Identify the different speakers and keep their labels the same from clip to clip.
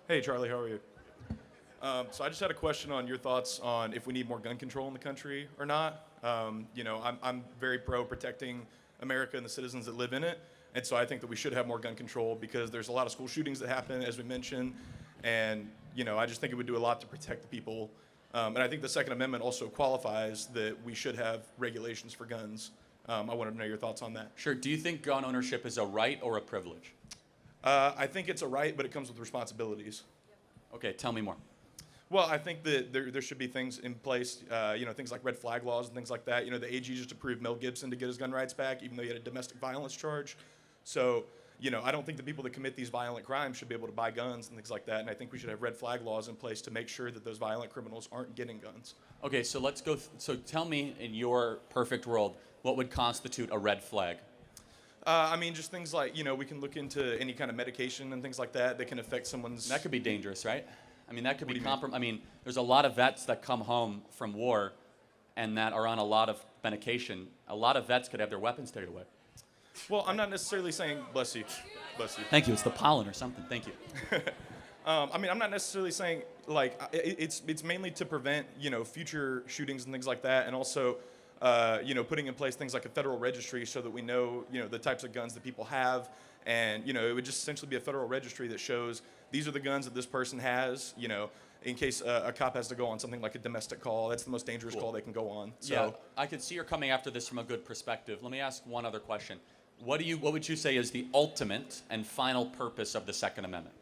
Speaker 1: Hey, Charlie, how are you? So I just had a question on your thoughts on if we need more gun control in the country or not. I'm very pro protecting America and the citizens that live in it, and so I think that we should have more gun control because there's a lot of school shootings that happen, as we mentioned, and I just think it would do a lot to protect the people. And I think the Second Amendment also qualifies that we should have regulations for guns. I wanted to know your thoughts on that.
Speaker 2: Sure. Do you think gun ownership is a right or a privilege?
Speaker 1: I think it's a right, but it comes with responsibilities.
Speaker 2: Okay, tell me more.
Speaker 1: Well, I think that there should be things in place, things like red flag laws and things like that. The AG just approved Mel Gibson to get his gun rights back, even though he had a domestic violence charge. So, I don't think the people that commit these violent crimes should be able to buy guns and things like that. And I think we should have red flag laws in place to make sure that those violent criminals aren't getting guns.
Speaker 2: Okay, so let's go. So tell me, in your perfect world, what would constitute a red flag?
Speaker 1: Just things like, we can look into any kind of medication and things like that that can affect someone's...
Speaker 2: That could be dangerous, right? That could be there's a lot of vets that come home from war and that are on a lot of medication. A lot of vets could have their weapons taken away.
Speaker 1: Well, I'm not necessarily saying... Bless you. Bless you.
Speaker 2: Thank you. It's the pollen or something. Thank you.
Speaker 1: I'm not necessarily saying, it's mainly to prevent, future shootings and things like that, and also... putting in place things like a federal registry so that we know, the types of guns that people have. And, it would just essentially be a federal registry that shows these are the guns that this person has, in case a cop has to go on something like a domestic call. That's the most dangerous call they can go on. So,
Speaker 2: yeah, I could see you're coming after this from a good perspective. Let me ask one other question. What would you say is the ultimate and final purpose of the Second Amendment?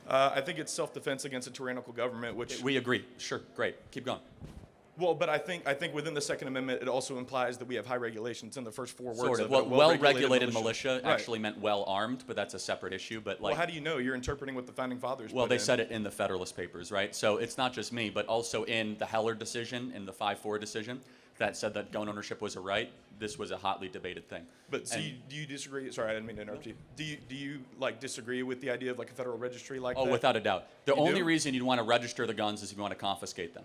Speaker 1: I think it's self-defense against a tyrannical government, which...
Speaker 2: We agree. Sure. Great. Keep going.
Speaker 1: Well, but I think within the Second Amendment, it also implies that we have high regulations in the first four words.
Speaker 2: Sort of.
Speaker 1: Of it.
Speaker 2: Well-regulated militia
Speaker 1: right.
Speaker 2: actually meant well-armed, but that's a separate issue. But
Speaker 1: well, how do you know? You're interpreting what the Founding Fathers
Speaker 2: Well,
Speaker 1: put
Speaker 2: they
Speaker 1: in.
Speaker 2: said it in the Federalist Papers, right? So it's not just me, but also in the Heller decision, in the 5-4 decision, that said that gun ownership was a right. This was a hotly debated thing.
Speaker 1: But so do you disagree? Sorry, I didn't mean to interrupt you. Do you disagree with the idea of a federal registry like that?
Speaker 2: Oh, without a doubt. The only reason you'd want to register the guns is if you want to confiscate them.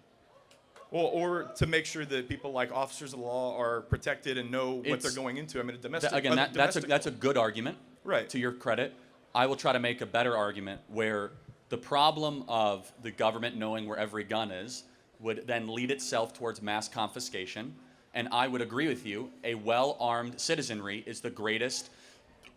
Speaker 1: Well, or to make sure that people like officers of the law are protected and know what they're going into. A domestic...
Speaker 2: That's a good argument,
Speaker 1: right?
Speaker 2: To your credit. I will try to make a better argument where the problem of the government knowing where every gun is would then lead itself towards mass confiscation. And I would agree with you, a well-armed citizenry is the greatest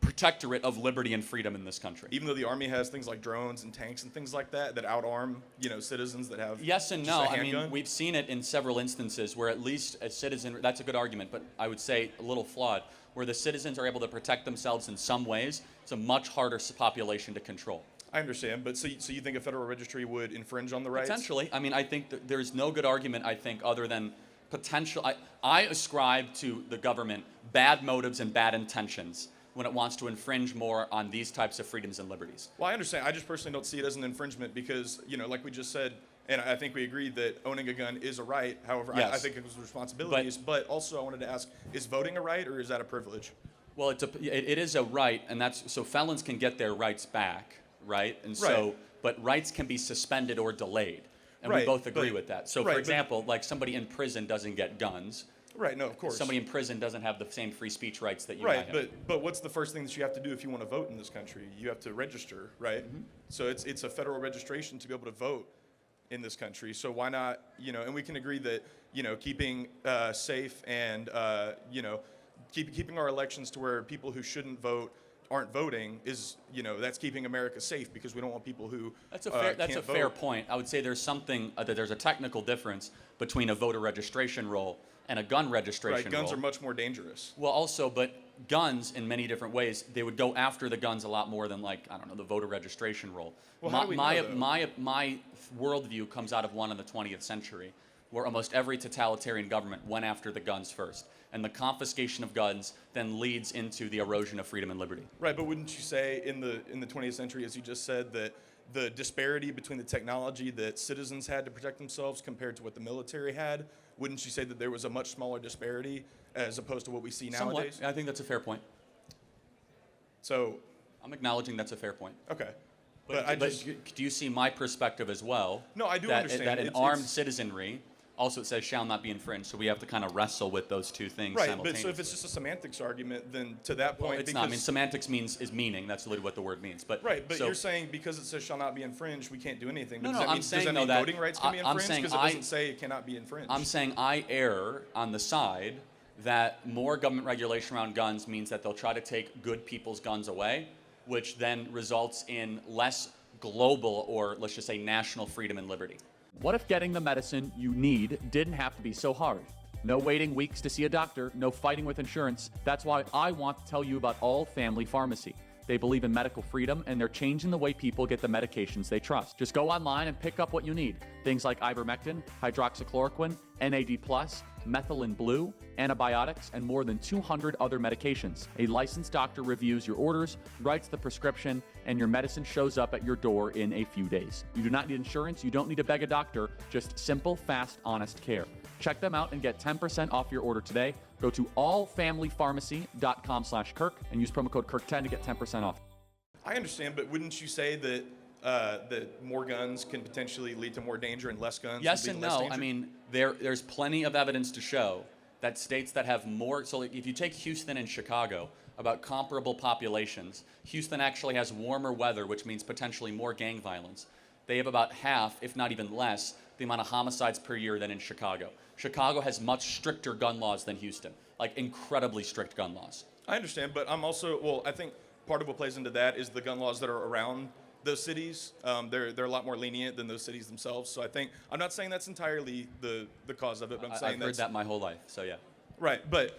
Speaker 2: protectorate of liberty and freedom in this country.
Speaker 1: Even though the Army has things like drones and tanks and things like that outarm, citizens that have
Speaker 2: yes and
Speaker 1: just
Speaker 2: no.
Speaker 1: a handgun.
Speaker 2: We've seen it in several instances where at least a citizen, that's a good argument, but I would say a little flawed, where the citizens are able to protect themselves in some ways. It's a much harder population to control.
Speaker 1: I understand, but so you think a federal registry would infringe on the rights?
Speaker 2: Potentially. I think that there's no good argument, other than potential. I ascribe to the government bad motives and bad intentions when it wants to infringe more on these types of freedoms and liberties.
Speaker 1: Well, I understand. I just personally don't see it as an infringement because, like we just said, and I think we agreed that owning a gun is a right. However,
Speaker 2: yes.
Speaker 1: I think it was responsibilities. But also I wanted to ask, is voting a right or is that a privilege?
Speaker 2: Well, it is a right, and so felons can get their rights back, right? And so, but rights can be suspended or delayed. And we both agree with that. So, for example, somebody in prison doesn't get guns.
Speaker 1: Right, no, of course.
Speaker 2: Somebody in prison doesn't have the same free speech rights that you might have.
Speaker 1: But what's the first thing that you have to do if you want to vote in this country? You have to register, right? Mm-hmm. So it's a federal registration to be able to vote in this country. So why not, and we can agree that, keeping safe and, keeping our elections to where people who shouldn't vote aren't voting is, that's keeping America safe because we don't want people who
Speaker 2: That's a fair point. I would say there's something, that there's a technical difference between a voter registration roll and a gun registration
Speaker 1: Guns
Speaker 2: roll.
Speaker 1: are much more dangerous.
Speaker 2: Well, also, but guns in many different ways, they would go after the guns a lot more than the voter registration roll.
Speaker 1: Well, how do we know,
Speaker 2: my worldview comes out of one in the 20th century, where almost every totalitarian government went after the guns first. And the confiscation of guns then leads into the erosion of freedom and liberty.
Speaker 1: Right, but wouldn't you say in the 20th century, as you just said, that the disparity between the technology that citizens had to protect themselves compared to what the military had, wouldn't you say that there was a much smaller disparity as opposed to what we see nowadays?
Speaker 2: Somewhat. I think that's a fair point.
Speaker 1: So
Speaker 2: I'm acknowledging that's a fair point.
Speaker 1: Okay.
Speaker 2: But do you see my perspective as well?
Speaker 1: No, I do
Speaker 2: that,
Speaker 1: understand.
Speaker 2: That an armed citizenry Also, it says shall not be infringed, so we have to kind of wrestle with those two things
Speaker 1: Right, but
Speaker 2: simultaneously.
Speaker 1: so if it's just a semantics argument, then to that point,
Speaker 2: Well, it's not. I mean, semantics is meaning. That's literally what the word means. But
Speaker 1: right, but
Speaker 2: so,
Speaker 1: you're saying because it says shall not be infringed, we can't do anything.
Speaker 2: No,
Speaker 1: But
Speaker 2: no,
Speaker 1: does that
Speaker 2: I'm
Speaker 1: mean,
Speaker 2: saying,
Speaker 1: does that
Speaker 2: though,
Speaker 1: mean
Speaker 2: that
Speaker 1: voting rights can be
Speaker 2: I'm
Speaker 1: infringed?
Speaker 2: saying
Speaker 1: Because it doesn't say it cannot be infringed.
Speaker 2: I'm saying I err on the side that more government regulation around guns means that they'll try to take good people's guns away, which then results in less global, or let's just say national, freedom and liberty.
Speaker 3: What if getting the medicine you need didn't have to be so hard? No waiting weeks to see a doctor, no fighting with insurance. That's why I want to tell you about All Family Pharmacy. They believe in medical freedom, and they're changing the way people get the medications they trust. Just go online and pick up what you need. Things like ivermectin, hydroxychloroquine, NAD+, methylene blue, antibiotics, and more than 200 other medications. A licensed doctor reviews your orders, writes the prescription, and your medicine shows up at your door in a few days. You do not need insurance, you don't need to beg a doctor, just simple, fast, honest care. Check them out and get 10% off your order today. Go to allfamilypharmacy.com/Kirk and use promo code Kirk10 to get 10% off.
Speaker 1: I understand, but wouldn't you say that that more guns can potentially lead to more danger and less guns?
Speaker 2: Yes
Speaker 1: would
Speaker 2: and
Speaker 1: lead to less
Speaker 2: no.
Speaker 1: danger?
Speaker 2: I mean, there's plenty of evidence to show that states that have more, so like if you take Houston and Chicago, about comparable populations, Houston actually has warmer weather, which means potentially more gang violence. They have about half, if not even less, the amount of homicides per year than in Chicago. Chicago has much stricter gun laws than Houston, like incredibly strict gun laws.
Speaker 1: I understand, but I'm also, well, I think part of what plays into that is the gun laws that are around those cities. They're a lot more lenient than those cities themselves. So I think, I'm not saying that's entirely the cause of it, but I'm saying
Speaker 2: I've heard that my whole life, so yeah.
Speaker 1: Right, but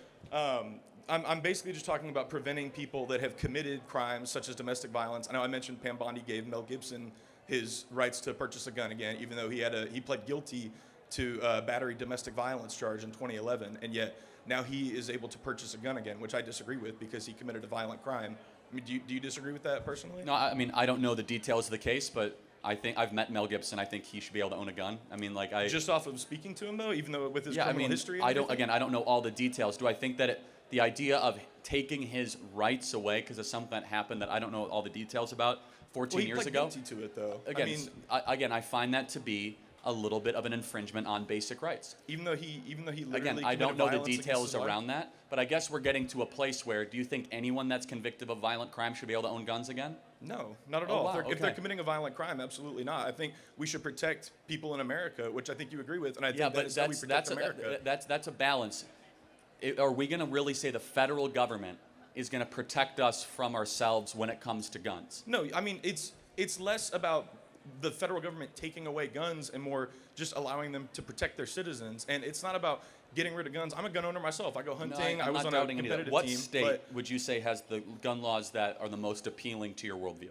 Speaker 1: I'm basically just talking about preventing people that have committed crimes such as domestic violence. I know I mentioned Pam Bondi gave Mel Gibson his rights to purchase a gun again, even though he pled guilty to a battery domestic violence charge in 2011, and yet now he is able to purchase a gun again, which I disagree with because he committed a violent crime. I mean, do you disagree with that personally?
Speaker 2: No, I mean, I don't know the details of the case, but I think I've met Mel Gibson. I think he should be able to own a gun. I mean, like
Speaker 1: just off of speaking to him though, even though with his criminal history. And
Speaker 2: I don't know all the details. Do I think that the idea of taking his rights away because of something that happened that I don't know all the details about 14 years ago?
Speaker 1: He pled guilty to it though.
Speaker 2: Again, I find that to be a little bit of an infringement on basic rights.
Speaker 1: Even though he literally
Speaker 2: again, I don't know the details around that, but I guess we're getting to a place where, do you think anyone that's convicted of a violent crime should be able to own guns again?
Speaker 1: No, not at
Speaker 2: Oh,
Speaker 1: all.
Speaker 2: wow,
Speaker 1: If they're
Speaker 2: okay.
Speaker 1: committing a violent crime, absolutely not. I think we should protect people in America, which I think you agree with, and I think
Speaker 2: Yeah,
Speaker 1: that
Speaker 2: but
Speaker 1: is how we protect America.
Speaker 2: that's a balance. Are we going to really say the federal government is going to protect us from ourselves when it comes to guns?
Speaker 1: No, I mean it's less about the federal government taking away guns and more just allowing them to protect their citizens. And it's not about getting rid of guns. I'm a gun owner myself. I go hunting.
Speaker 2: I'm
Speaker 1: I was
Speaker 2: not
Speaker 1: on a
Speaker 2: doubting any of that.
Speaker 1: competitive
Speaker 2: What
Speaker 1: team.
Speaker 2: state
Speaker 1: but
Speaker 2: would you say has the gun laws that are the most appealing to your worldview?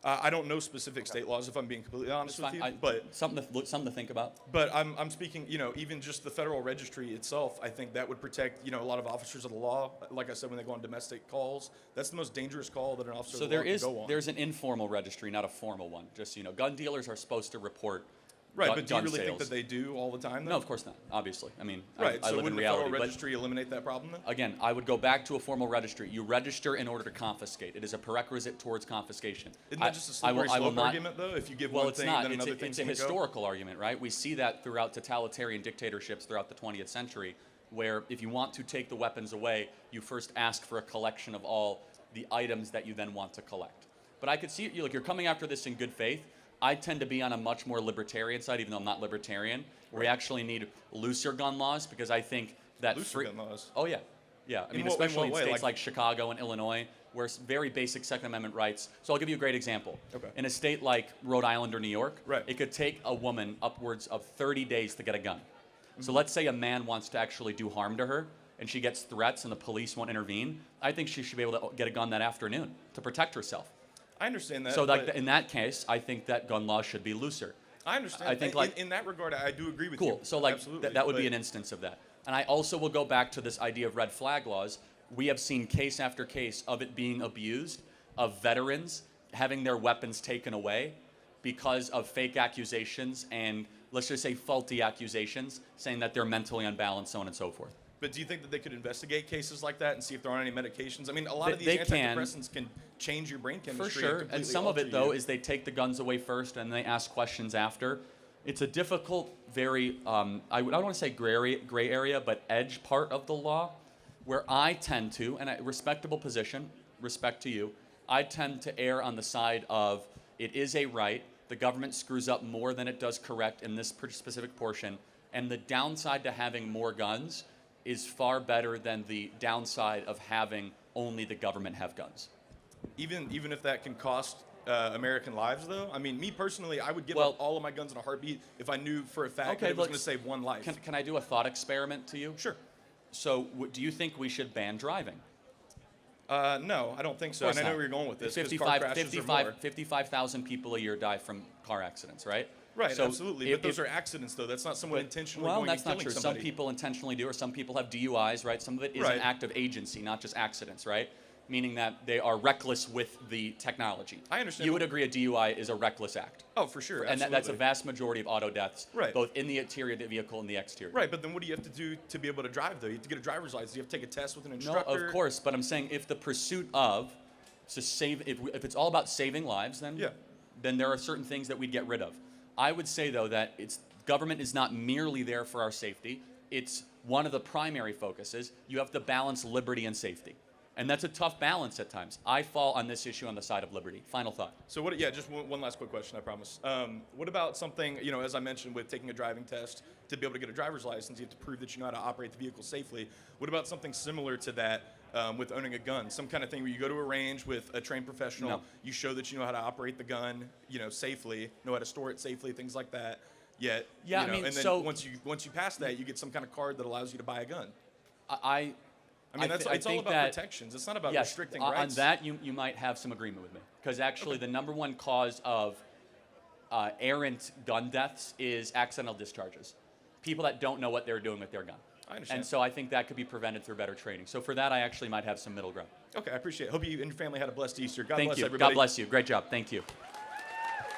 Speaker 1: I don't know specific state laws, if I'm being completely honest with you. But
Speaker 2: something to think about.
Speaker 1: But I'm speaking, even just the federal registry itself, I think that would protect, a lot of officers of the law. Like I said, when they go on domestic calls, that's the most dangerous call that an officer of the law can go on.
Speaker 2: There's an informal registry, not a formal one. Just, gun dealers are supposed to report
Speaker 1: Right,
Speaker 2: gun,
Speaker 1: but do you
Speaker 2: gun
Speaker 1: really think
Speaker 2: sales.
Speaker 1: that they do all the time, though?
Speaker 2: No, of course not, obviously. I mean,
Speaker 1: Right,
Speaker 2: I
Speaker 1: so
Speaker 2: live in
Speaker 1: wouldn't the
Speaker 2: reality.
Speaker 1: federal
Speaker 2: But
Speaker 1: registry eliminate that problem then?
Speaker 2: again, I would go back to a formal registry. You register in order to confiscate. It is a prerequisite towards confiscation.
Speaker 1: Isn't that just a slippery slope argument, though? If you give
Speaker 2: Well,
Speaker 1: one
Speaker 2: it's
Speaker 1: thing,
Speaker 2: not.
Speaker 1: then
Speaker 2: It's
Speaker 1: another
Speaker 2: a,
Speaker 1: thing's
Speaker 2: it's a
Speaker 1: going to go?
Speaker 2: historical argument, right? We see that throughout totalitarian dictatorships throughout the 20th century, where if you want to take the weapons away, you first ask for a collection of all the items that you then want to collect. But I could see, you're coming after this in good faith. I tend to be on a much more libertarian side, even though I'm not libertarian. Where we actually need looser gun laws because I think that
Speaker 1: Looser gun laws?
Speaker 2: Oh yeah, yeah. I mean,
Speaker 1: what
Speaker 2: especially in
Speaker 1: way?
Speaker 2: states like Chicago and Illinois, where it's very basic Second Amendment rights. So I'll give you a great example.
Speaker 1: Okay.
Speaker 2: In a state like Rhode Island or New York,
Speaker 1: Right.
Speaker 2: it could take a woman upwards of 30 days to get a gun. So let's say a man wants to actually do harm to her, and she gets threats, and the police won't intervene. I think she should be able to get a gun that afternoon to protect herself.
Speaker 1: I understand that.
Speaker 2: So
Speaker 1: but
Speaker 2: in that case, I think that gun laws should be looser.
Speaker 1: I understand.
Speaker 2: I think
Speaker 1: in that regard, I do agree with you.
Speaker 2: Cool. So like
Speaker 1: Absolutely.
Speaker 2: that would be
Speaker 1: but-
Speaker 2: an instance of that. And I also will go back to this idea of red flag laws. We have seen case after case of it being abused, of veterans having their weapons taken away because of fake accusations and let's just say faulty accusations saying that they're mentally unbalanced, so on and so forth.
Speaker 1: But do you think that they could investigate cases like that and see if there aren't any medications? I mean, a lot of these
Speaker 2: They can.
Speaker 1: antidepressants can change your brain
Speaker 2: For
Speaker 1: chemistry.
Speaker 2: sure. And
Speaker 1: completely
Speaker 2: some of
Speaker 1: alter
Speaker 2: it, though,
Speaker 1: you.
Speaker 2: is they take the guns away first and they ask questions after. It's a difficult, very, I don't want to say gray area, but edge part of the law, where I tend to, and a respectable position, respect to you, I tend to err on the side of it is a right, the government screws up more than it does correct in this specific portion, and the downside to having more guns is far better than the downside of having only the government have guns.
Speaker 1: Even if that can cost American lives, though? I mean, me personally, I would give
Speaker 2: Well,
Speaker 1: up all of my guns in a heartbeat if I knew for a fact that it was going to save one life.
Speaker 2: Can I do a thought experiment to you?
Speaker 1: Sure.
Speaker 2: So do you think we should ban driving?
Speaker 1: No, I don't think so. And I know where you're going with this.
Speaker 2: 55,000 people a year die from car accidents, right?
Speaker 1: Right,
Speaker 2: so
Speaker 1: absolutely. But those are accidents, though. That's not someone intentionally going and killing
Speaker 2: true.
Speaker 1: somebody.
Speaker 2: Some people intentionally do, or some people have DUIs, right? Some of it is an act of agency, not just accidents, right? Meaning that they are reckless with the technology.
Speaker 1: I understand.
Speaker 2: You would agree a DUI is a reckless act.
Speaker 1: Oh, for sure.
Speaker 2: And that's a vast majority of auto deaths,
Speaker 1: right,
Speaker 2: both in the interior of the vehicle and the exterior.
Speaker 1: Right, but then what do you have to do to be able to drive, though? You have to get a driver's license. You have to take a test with an instructor.
Speaker 2: No, of course, but I'm saying if the pursuit of to save, if it's all about saving lives, then there are certain things that we'd get rid of. I would say, though, that government is not merely there for our safety. It's one of the primary focuses. You have to balance liberty and safety. And that's a tough balance at times. I fall on this issue on the side of liberty. Final thought.
Speaker 1: So just one last quick question, I promise. What about something, as I mentioned, with taking a driving test to be able to get a driver's license, you have to prove that you know how to operate the vehicle safely. What about something similar to that with owning a gun? Some kind of thing where you go to a range with a trained professional, you show that you know how to operate the gun, safely, know how to store it safely, things like that. Yet, and then once you pass that, you get some kind of card that allows you to buy a gun. I mean, it's all about protections. It's not about restricting rights.
Speaker 2: On that, you might have some agreement with me. Because actually, the number one cause of errant gun deaths is accidental discharges. People that don't know what they're doing with their gun.
Speaker 1: I understand.
Speaker 2: And so I think that could be prevented through better training. So for that, I actually might have some middle ground.
Speaker 1: Okay, I appreciate it. Hope you and your family had a blessed Easter. God
Speaker 2: Thank
Speaker 1: bless
Speaker 2: you.
Speaker 1: everybody.
Speaker 2: God bless you. Great job. Thank you.